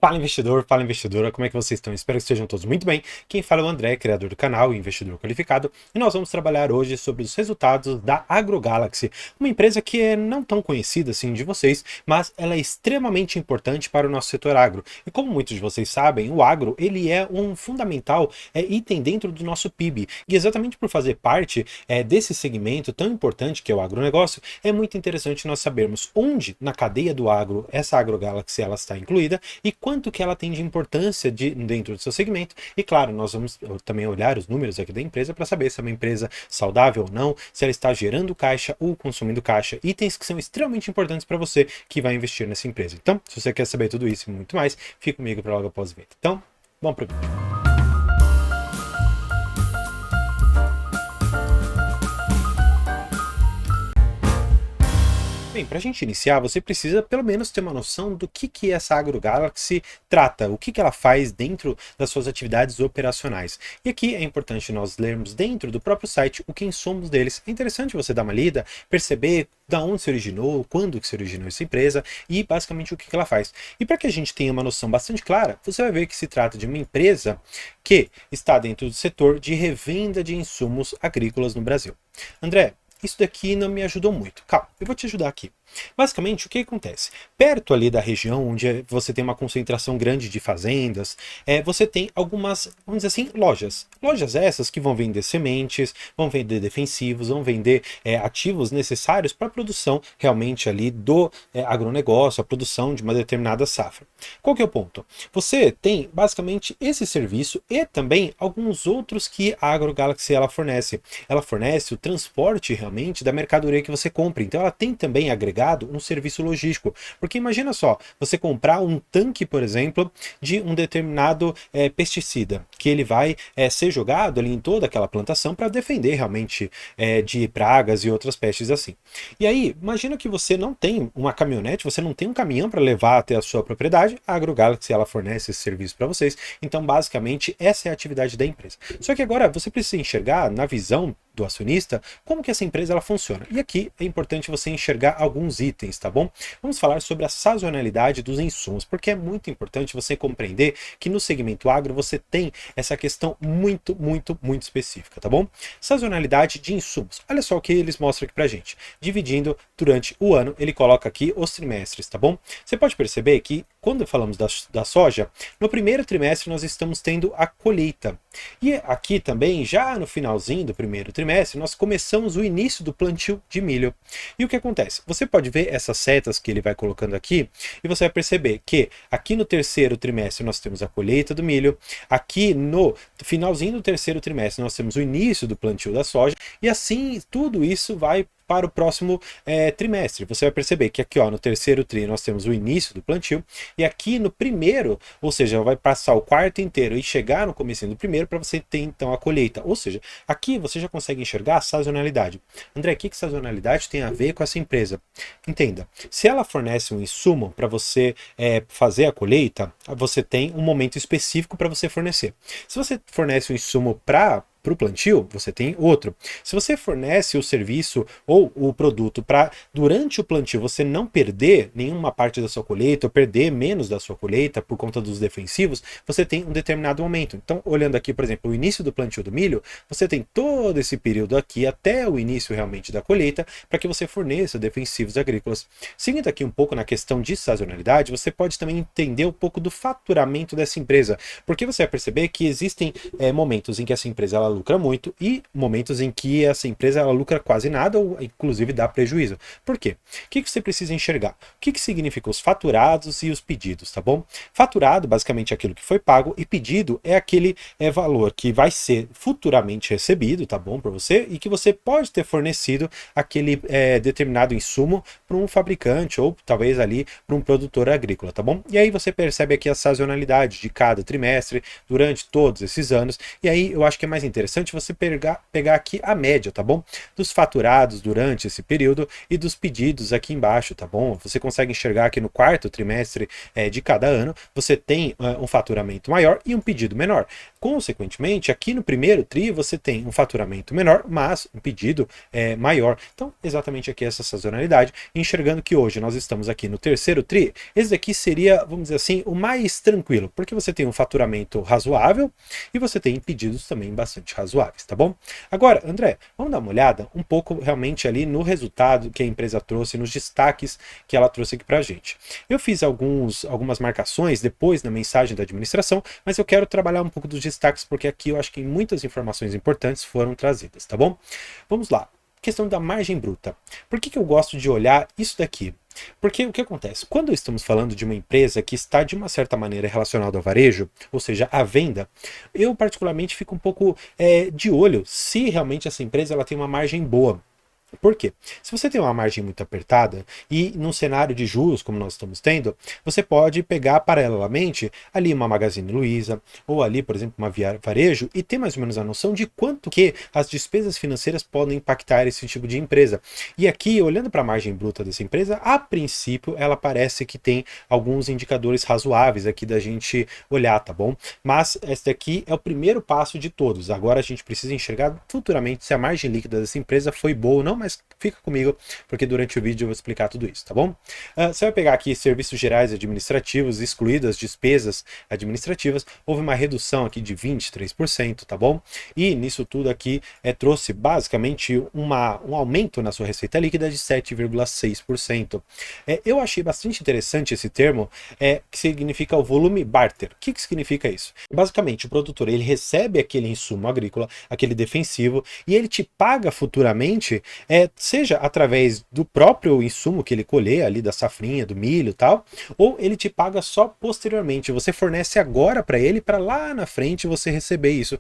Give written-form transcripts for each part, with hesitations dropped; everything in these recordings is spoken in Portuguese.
Fala investidor, fala investidora, como é que vocês estão? Espero que estejam todos muito bem. Quem fala é o André, criador do canal e investidor qualificado, e nós vamos trabalhar hoje sobre os resultados da AgroGalaxy, uma empresa que é não tão conhecida assim de vocês, mas ela é extremamente importante para o nosso setor agro. E como muitos de vocês sabem, o agro ele é um fundamental item dentro do nosso PIB, e exatamente por fazer parte desse segmento tão importante que é o agronegócio, é muito interessante nós sabermos onde na cadeia do agro essa AgroGalaxy ela está incluída e quanto que ela tem de importância dentro do seu segmento. E claro, nós vamos também olhar os números aqui da empresa para saber se é uma empresa saudável ou não, se ela está gerando caixa ou consumindo caixa, itens que são extremamente importantes para você que vai investir nessa empresa. Então, se você quer saber tudo isso e muito mais, fique comigo para logo após o vídeo. Então, vamos para o vídeo. Bem, para a gente iniciar, você precisa pelo menos ter uma noção do que essa AgroGalaxy trata, o que ela faz dentro das suas atividades operacionais. E aqui é importante nós lermos dentro do próprio site o quem somos deles. É interessante você dar uma lida, perceber da onde se originou, quando que se originou essa empresa e basicamente o que ela faz. E para que a gente tenha uma noção bastante clara, você vai ver que se trata de uma empresa que está dentro do setor de revenda de insumos agrícolas no Brasil. André, isso daqui não me ajudou muito. Calma, eu vou te ajudar aqui. Basicamente, o que acontece? Perto ali da região onde você tem uma concentração grande de fazendas, você tem algumas, vamos dizer assim, lojas. Lojas essas que vão vender sementes, vão vender defensivos, vão vender ativos necessários para a produção realmente ali do agronegócio, a produção de uma determinada safra. Qual que é o ponto? Você tem basicamente esse serviço e também alguns outros que a AgroGalaxy ela fornece. Ela fornece o transporte realmente da mercadoria que você compra. Então ela tem também agregado um serviço logístico, porque imagina só, você comprar um tanque, por exemplo, de um determinado pesticida, que ele vai ser jogado ali em toda aquela plantação para defender realmente de pragas e outras pestes assim. E aí, imagina que você não tem uma caminhonete, você não tem um caminhão para levar até a sua propriedade, a AgroGalaxy ela fornece esse serviço para vocês, então basicamente essa é a atividade da empresa. Só que agora você precisa enxergar na visão do acionista, como que essa empresa ela funciona. E aqui é importante você enxergar alguns itens, tá bom? Vamos falar sobre a sazonalidade dos insumos, porque é muito importante você compreender que no segmento agro você tem essa questão muito específica, tá bom? Sazonalidade de insumos. Olha só o que eles mostram aqui pra gente. Dividindo durante o ano, ele coloca aqui os trimestres, tá bom? Você pode perceber que quando falamos da soja, no primeiro trimestre nós estamos tendo a colheita. E aqui também, já no finalzinho do primeiro trimestre, nós começamos o início do plantio de milho. E o que acontece? Você pode ver essas setas que ele vai colocando aqui e você vai perceber que aqui no terceiro trimestre nós temos a colheita do milho, aqui no finalzinho do terceiro trimestre nós temos o início do plantio da soja e assim tudo isso vai para o próximo trimestre. Você vai perceber que aqui ó, no terceiro tri nós temos o início do plantio e aqui no primeiro, ou seja, vai passar o quarto inteiro e chegar no começo do primeiro para você ter então a colheita. Ou seja, aqui você já consegue enxergar a sazonalidade. André, o que sazonalidade tem a ver com essa empresa? Entenda, se ela fornece um insumo para você fazer a colheita, você tem um momento específico para você fornecer. Se você fornece um insumo para o plantio, você tem outro. Se você fornece o serviço ou o produto para durante o plantio você não perder nenhuma parte da sua colheita ou perder menos da sua colheita por conta dos defensivos, você tem um determinado momento. Então, olhando aqui, por exemplo, o início do plantio do milho, você tem todo esse período aqui até o início realmente da colheita para que você forneça defensivos agrícolas. Seguindo aqui um pouco na questão de sazonalidade, você pode também entender um pouco do faturamento dessa empresa, porque você vai perceber que existem momentos em que essa empresa ela lucra muito e momentos em que essa empresa ela lucra quase nada ou inclusive dá prejuízo. Por quê? O que você precisa enxergar? O que significa os faturados e os pedidos, tá bom? Faturado basicamente é aquilo que foi pago e pedido é aquele valor que vai ser futuramente recebido, tá bom, para você e que você pode ter fornecido aquele determinado insumo para um fabricante ou talvez ali para um produtor agrícola, tá bom? E aí você percebe aqui a sazonalidade de cada trimestre durante todos esses anos e aí eu acho que é mais interessante você pegar aqui a média, tá bom? Dos faturados durante esse período e dos pedidos aqui embaixo, tá bom? Você consegue enxergar que no quarto trimestre de cada ano você tem um faturamento maior e um pedido menor. Consequentemente, aqui no primeiro TRI você tem um faturamento menor, mas um pedido maior. Então, exatamente aqui essa sazonalidade, enxergando que hoje nós estamos aqui no terceiro TRI, esse daqui seria, vamos dizer assim, o mais tranquilo, porque você tem um faturamento razoável e você tem pedidos também bastante razoáveis, tá bom? Agora, André, vamos dar uma olhada um pouco realmente ali no resultado que a empresa trouxe, nos destaques que ela trouxe aqui pra gente. Eu fiz algumas marcações depois na mensagem da administração, mas eu quero trabalhar um pouco dos destaques, porque aqui eu acho que muitas informações importantes foram trazidas, tá bom? Vamos lá. Questão da margem bruta. Por que eu gosto de olhar isso daqui? Porque o que acontece? Quando estamos falando de uma empresa que está de uma certa maneira relacionada ao varejo, ou seja, à venda, eu particularmente fico um pouco de olho se realmente essa empresa ela tem uma margem boa. Por quê? Se você tem uma margem muito apertada e num cenário de juros como nós estamos tendo, você pode pegar paralelamente ali uma Magazine Luiza ou ali, por exemplo, uma Via Varejo e ter mais ou menos a noção de quanto que as despesas financeiras podem impactar esse tipo de empresa. E aqui, olhando para a margem bruta dessa empresa, a princípio ela parece que tem alguns indicadores razoáveis aqui da gente olhar, tá bom? Mas esse daqui é o primeiro passo de todos. Agora a gente precisa enxergar futuramente se a margem líquida dessa empresa foi boa ou não, mas fica comigo, porque durante o vídeo eu vou explicar tudo isso, tá bom? Você vai pegar aqui serviços gerais administrativos, excluídas despesas administrativas, houve uma redução aqui de 23%, tá bom? E nisso tudo aqui trouxe basicamente um aumento na sua receita líquida de 7,6%. Eu achei bastante interessante esse termo, que significa o volume barter. O que significa isso? Basicamente, o produtor ele recebe aquele insumo agrícola, aquele defensivo, e ele te paga futuramente seja através do próprio insumo que ele colher ali da safrinha, do milho e tal, ou ele te paga só posteriormente. Você fornece agora para ele, para lá na frente você receber isso.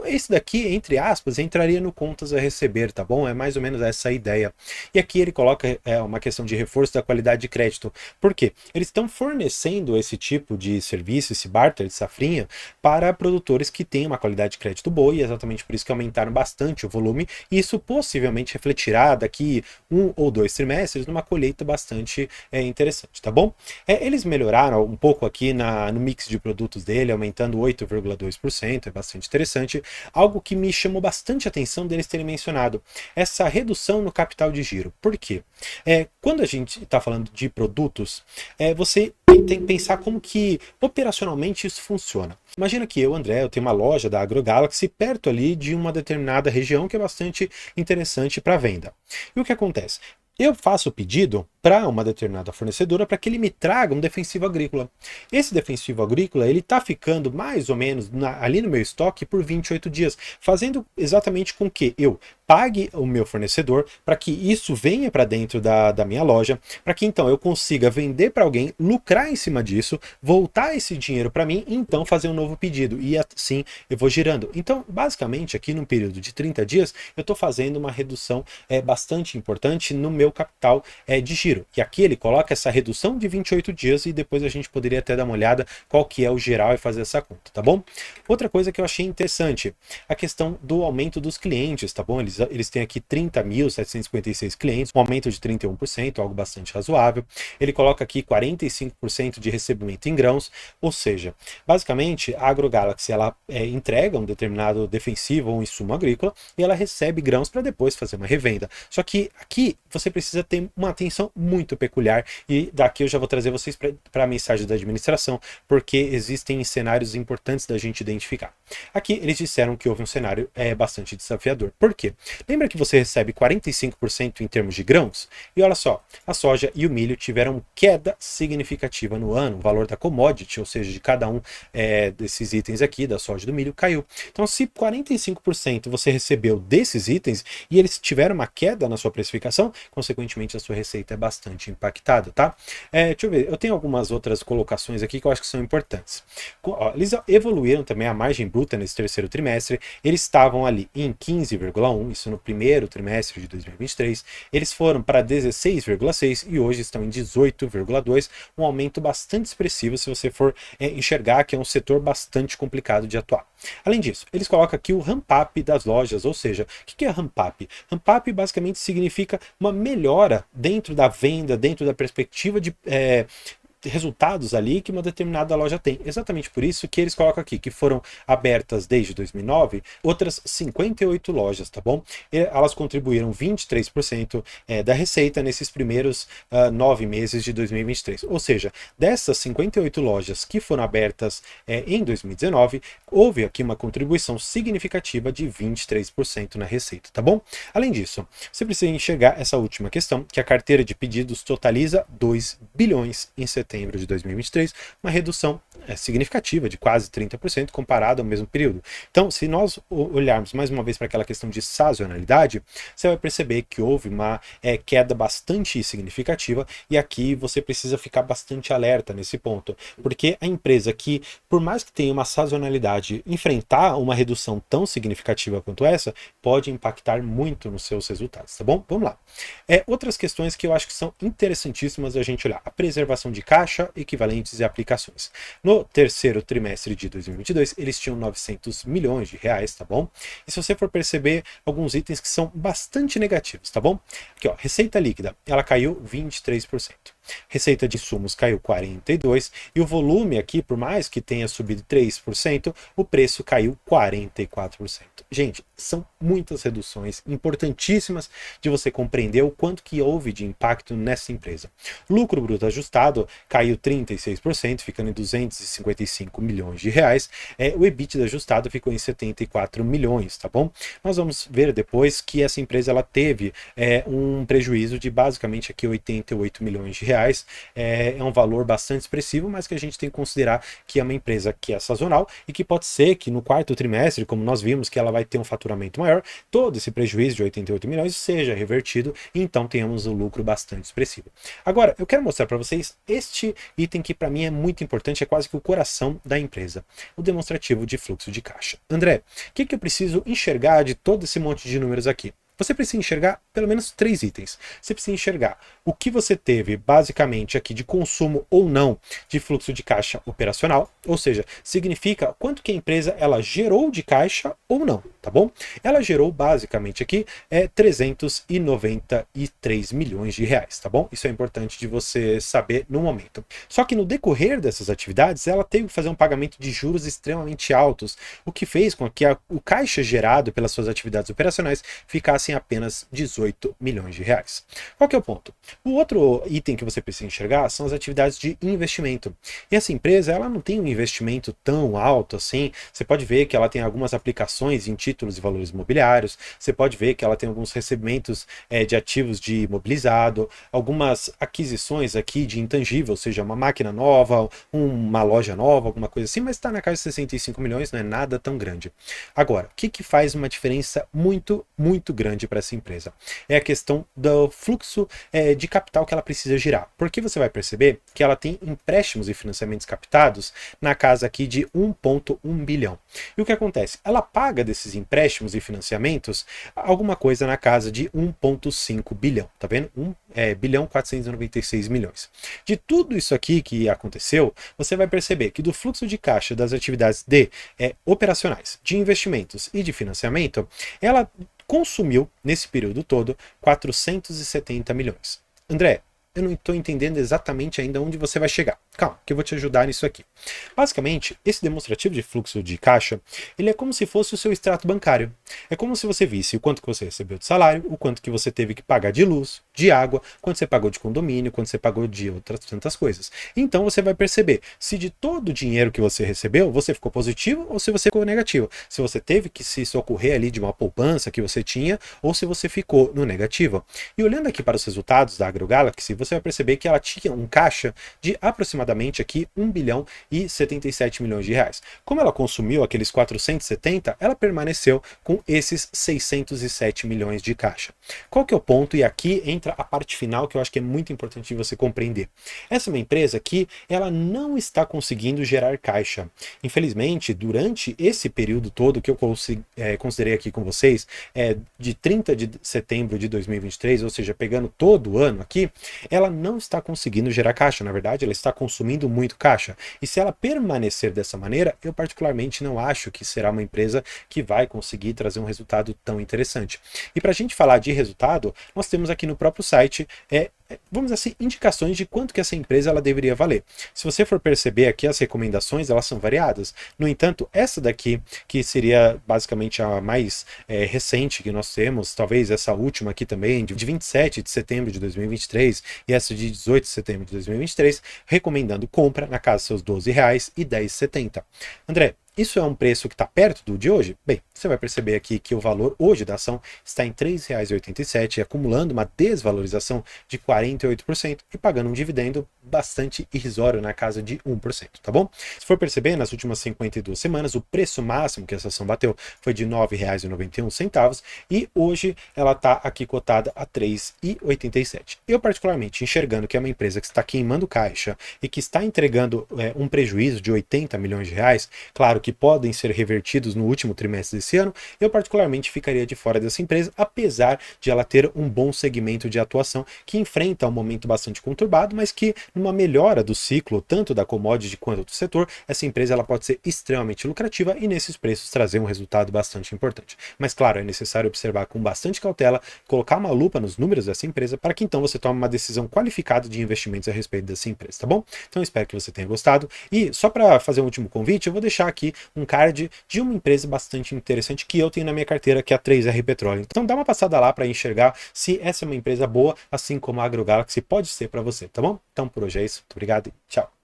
Esse daqui, entre aspas, entraria no contas a receber, tá bom? É mais ou menos essa a ideia. E aqui ele coloca uma questão de reforço da qualidade de crédito. Por quê? Eles estão fornecendo esse tipo de serviço, esse barter de safrinha, para produtores que têm uma qualidade de crédito boa, e é exatamente por isso que aumentaram bastante o volume, e isso possivelmente refletirá daqui 1 ou 2 trimestres numa colheita bastante interessante, tá bom? Eles melhoraram um pouco aqui no mix de produtos dele, aumentando 8,2%, é bastante interessante. Algo que me chamou bastante atenção deles terem mencionado, essa redução no capital de giro. Por quê? Quando a gente está falando de produtos, você tem que pensar como que operacionalmente isso funciona. Imagina que eu, André, eu tenho uma loja da AgroGalaxy perto ali de uma determinada região que é bastante interessante para venda. E o que acontece? Eu faço o pedido para uma determinada fornecedora para que ele me traga um defensivo agrícola. Esse defensivo agrícola ele está ficando mais ou menos ali no meu estoque por 28 dias, fazendo exatamente com que eu pague o meu fornecedor para que isso venha para dentro da minha loja, para que então eu consiga vender para alguém, lucrar em cima disso, voltar esse dinheiro para mim e então fazer um novo pedido. E assim eu vou girando. Então, basicamente, aqui num período de 30 dias, eu estou fazendo uma redução bastante importante no meu capital de giro. E aqui ele coloca essa redução de 28 dias e depois a gente poderia até dar uma olhada qual que é o geral e fazer essa conta, tá bom? Outra coisa que eu achei interessante, a questão do aumento dos clientes, tá bom? Eles têm aqui 30.756 clientes, um aumento de 31%, algo bastante razoável. Ele coloca aqui 45% de recebimento em grãos, ou seja, basicamente a AgroGalaxy ela entrega um determinado defensivo ou um insumo agrícola e ela recebe grãos para depois fazer uma revenda. Só que aqui você precisa ter uma atenção muito peculiar e daqui eu já vou trazer vocês para a mensagem da administração, porque existem cenários importantes da gente identificar. Aqui eles disseram que houve um cenário bastante desafiador. Por quê? Lembra que você recebe 45% em termos de grãos? E olha só, a soja e o milho tiveram queda significativa no ano, o valor da commodity, ou seja, de cada um desses itens aqui, da soja e do milho, caiu. Então, se 45% você recebeu desses itens e eles tiveram uma queda na sua precificação, consequentemente a sua receita é bastante impactada, tá? Deixa eu ver, eu tenho algumas outras colocações aqui que eu acho que são importantes. Eles evoluíram também a margem bruta nesse terceiro trimestre, eles estavam ali em 15,1, isso no primeiro trimestre de 2023, eles foram para 16,6 e hoje estão em 18,2, um aumento bastante expressivo se você for enxergar que é um setor bastante complicado de atuar. Além disso, eles colocam aqui o ramp-up das lojas, ou seja, o que é ramp-up? Ramp-up basicamente significa uma melhora dentro da venda, dentro da perspectiva resultados ali que uma determinada loja tem. Exatamente por isso que eles colocam aqui que foram abertas desde 2009 outras 58 lojas, tá bom? E elas contribuíram 23% da receita nesses primeiros 9 meses de 2023. Ou seja, dessas 58 lojas que foram abertas em 2019, houve aqui uma contribuição significativa de 23% na receita, tá bom? Além disso, você precisa enxergar essa última questão, que a carteira de pedidos totaliza 2 bilhões em setembro de 2023, uma redução significativa de quase 30% comparado ao mesmo período. Então, se nós olharmos mais uma vez para aquela questão de sazonalidade, você vai perceber que houve uma queda bastante significativa, e aqui você precisa ficar bastante alerta nesse ponto, porque a empresa que, por mais que tenha uma sazonalidade, enfrentar uma redução tão significativa quanto essa, pode impactar muito nos seus resultados, tá bom? Vamos lá. Outras questões que eu acho que são interessantíssimas a gente olhar: a preservação de caixa, equivalentes e aplicações. No terceiro trimestre de 2022, eles tinham 900 milhões de reais, tá bom? E se você for perceber alguns itens que são bastante negativos, tá bom? Aqui, ó, receita líquida, ela caiu 23%. Receita de insumos caiu 42%, e o volume aqui, por mais que tenha subido 3%, o preço caiu 44%. Gente, são muitas reduções importantíssimas de você compreender o quanto que houve de impacto nessa empresa. Lucro bruto ajustado caiu 36%, ficando em 255 milhões de reais. O EBITDA ajustado ficou em 74 milhões, tá bom? Nós vamos ver depois que essa empresa ela teve um prejuízo de basicamente aqui 88 milhões de reais. É um valor bastante expressivo, mas que a gente tem que considerar que é uma empresa que é sazonal e que pode ser que no quarto trimestre, como nós vimos, que ela vai ter um faturamento maior, todo esse prejuízo de 88 milhões seja revertido e então tenhamos um lucro bastante expressivo. Agora, eu quero mostrar para vocês este item que para mim é muito importante, é quase que o coração da empresa, o demonstrativo de fluxo de caixa. André, o que eu preciso enxergar de todo esse monte de números aqui? Você precisa enxergar pelo menos 3 itens. Você precisa enxergar o que você teve basicamente aqui de consumo ou não de fluxo de caixa operacional, ou seja, significa quanto que a empresa ela gerou de caixa ou não, tá bom? Ela gerou basicamente aqui 393 milhões de reais, tá bom? Isso é importante de você saber no momento. Só que no decorrer dessas atividades, ela teve que fazer um pagamento de juros extremamente altos, o que fez com que o caixa gerado pelas suas atividades operacionais ficasse em apenas 18 milhões de reais. Qual que é o ponto? O outro item que você precisa enxergar são as atividades de investimento. E essa empresa, ela não tem um investimento tão alto assim. Você pode ver que ela tem algumas aplicações em títulos e valores imobiliários, você pode ver que ela tem alguns recebimentos de ativos de imobilizado, algumas aquisições aqui de intangível, ou seja, uma máquina nova, uma loja nova, alguma coisa assim, mas está na casa de 65 milhões, não é nada tão grande. Agora, o que faz uma diferença muito, muito grande para essa empresa? É a questão do fluxo de capital que ela precisa girar, porque você vai perceber que ela tem empréstimos e financiamentos captados na casa aqui de 1,1 bilhão. E o que acontece? Ela paga desses empréstimos e financiamentos alguma coisa na casa de 1,5 bilhão, tá vendo? 1,496 bilhões. De tudo isso aqui que aconteceu, você vai perceber que do fluxo de caixa das atividades operacionais, de investimentos e de financiamento, ela consumiu, nesse período todo, 470 milhões. André, eu não estou entendendo exatamente ainda onde você vai chegar. Calma, que eu vou te ajudar nisso aqui. Basicamente, esse demonstrativo de fluxo de caixa, ele é como se fosse o seu extrato bancário. É como se você visse o quanto que você recebeu de salário, o quanto que você teve que pagar de luz, de água, quanto você pagou de condomínio, quanto você pagou de outras tantas coisas. Então você vai perceber se de todo o dinheiro que você recebeu, você ficou positivo ou se você ficou negativo. Se você teve que se socorrer ali de uma poupança que você tinha ou se você ficou no negativo. E olhando aqui para os resultados da AgroGalaxy, você vai perceber que ela tinha um caixa de aproximadamente aqui 1 bilhão e 77 milhões de reais. Como ela consumiu aqueles 470, ela permaneceu com esses 607 milhões de caixa. Qual que é o ponto? E aqui entra a parte final que eu acho que é muito importante de você compreender. Essa é uma empresa que ela não está conseguindo gerar caixa. Infelizmente, durante esse período todo que eu considerei aqui com vocês, de 30 de setembro de 2023, ou seja, pegando todo o ano aqui, ela não está conseguindo gerar caixa. Na verdade, ela está consumindo muito caixa. E se ela permanecer dessa maneira, eu particularmente não acho que será uma empresa que vai conseguir trazer um resultado tão interessante. E para a gente falar de resultado, nós temos aqui no próprio próprio site vamos dizer assim, indicações de quanto que essa empresa ela deveria valer. Se você for perceber aqui, as recomendações elas são variadas. No entanto, essa daqui, que seria basicamente a mais recente que nós temos, talvez essa última aqui também, de 27 de setembro de 2023, e essa de 18 de setembro de 2023, recomendando compra na casa dos seus R$ 12,10,70. André, isso é um preço que está perto do de hoje? Bem, você vai perceber aqui que o valor hoje da ação está em R$ 3,87, acumulando uma desvalorização de 48% e pagando um dividendo bastante irrisório na casa de 1%, tá bom? Se for perceber, nas últimas 52 semanas, o preço máximo que essa ação bateu foi de R$ 9,91 e hoje ela está aqui cotada a R$ 3,87. Eu, particularmente, enxergando que é uma empresa que está queimando caixa e que está entregando um prejuízo de 80 milhões de reais, claro que podem ser revertidos no último trimestre desse ano, eu particularmente ficaria de fora dessa empresa, apesar de ela ter um bom segmento de atuação que enfrenta um momento bastante conturbado, mas que numa melhora do ciclo, tanto da commodity quanto do setor, essa empresa ela pode ser extremamente lucrativa e nesses preços trazer um resultado bastante importante. Mas claro, é necessário observar com bastante cautela, colocar uma lupa nos números dessa empresa para que então você tome uma decisão qualificada de investimentos a respeito dessa empresa, tá bom? Então espero que você tenha gostado e só para fazer um último convite, eu vou deixar aqui um card de uma empresa bastante interessante que eu tenho na minha carteira, que é a 3R Petróleo. Então dá uma passada lá para enxergar se essa é uma empresa boa, assim como a AgroGalaxy pode ser para você, tá bom? Então por hoje é isso. Muito obrigado e tchau.